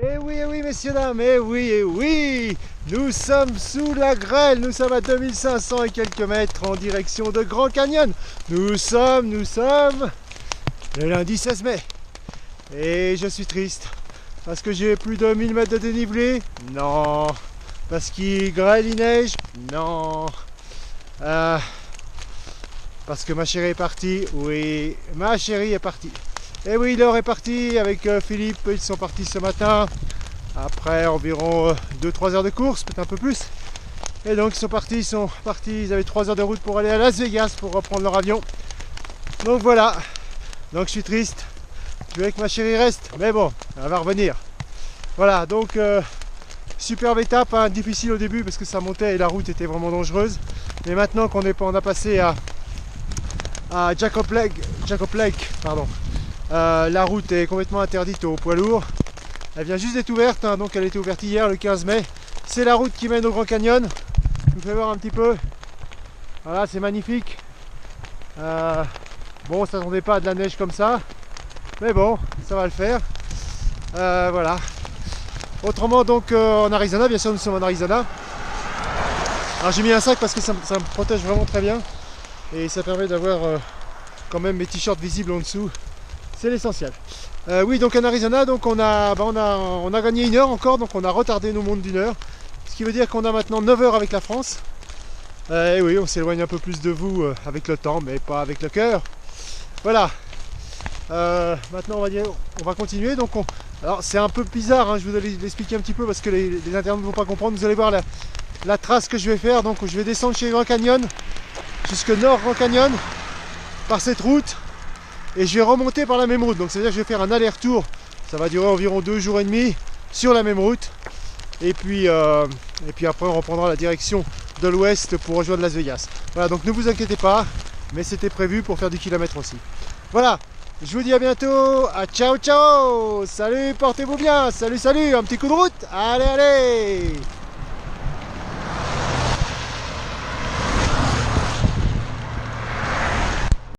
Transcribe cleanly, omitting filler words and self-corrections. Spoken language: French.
Eh oui, messieurs, dames, eh oui, nous sommes sous la grêle, nous sommes à 2500 et quelques mètres en direction de Grand Canyon. Nous sommes le lundi 16 mai. Et je suis triste, parce que j'ai plus de 1000 mètres de dénivelé. Non. Parce qu'il grêle, il neige. Non. Parce que ma chérie est partie. Oui, ma chérie est partie. Et oui, Laure est partie avec Philippe, ils sont partis ce matin, après environ 2-3 heures de course, peut-être un peu plus. Et donc ils sont partis, ils avaient 3 heures de route pour aller à Las Vegas pour reprendre leur avion. Donc voilà, donc je suis triste, je veux que ma chérie reste, mais bon, elle va revenir. Voilà, donc superbe étape, hein, difficile au début parce que ça montait et la route était vraiment dangereuse. Mais maintenant qu'on a passé à Jacob Lake, pardon. La route est complètement interdite aux poids lourds. Elle vient juste d'être ouverte, hein, donc elle a été ouverte hier le 15 mai. C'est la route qui mène au Grand Canyon. Je vous fais voir un petit peu. Voilà, c'est magnifique. Bon, on s'attendait pas à de la neige comme ça. Mais bon, ça va le faire. Voilà. Autrement, donc en Arizona, bien sûr, nous sommes en Arizona. Alors j'ai mis un sac parce que ça me protège vraiment très bien. Et ça permet d'avoir quand même mes t-shirts visibles en dessous. C'est l'essentiel. Oui, donc en Arizona, donc on a gagné 1 heure encore, donc on a retardé nos montres d'1 heure. Ce qui veut dire qu'on a maintenant 9 heures avec la France. Et oui, on s'éloigne un peu plus de vous avec le temps, mais pas avec le cœur. Voilà. Maintenant, on va continuer. Donc alors c'est un peu bizarre, hein, je vous allez l'expliquer un petit peu parce que les internautes ne vont pas comprendre. Vous allez voir la trace que je vais faire. Donc je vais descendre chez Grand Canyon, jusque nord Grand Canyon, par cette route. Et je vais remonter par la même route, donc c'est à dire que je vais faire un aller-retour, ça va durer environ 2 jours et demi sur la même route, et puis après on reprendra la direction de l'ouest pour rejoindre Las Vegas. Voilà, donc ne vous inquiétez pas, mais c'était prévu pour faire du kilomètre aussi. Voilà, je vous dis à bientôt, ciao ciao, salut, portez-vous bien, salut, un petit coup de route, allez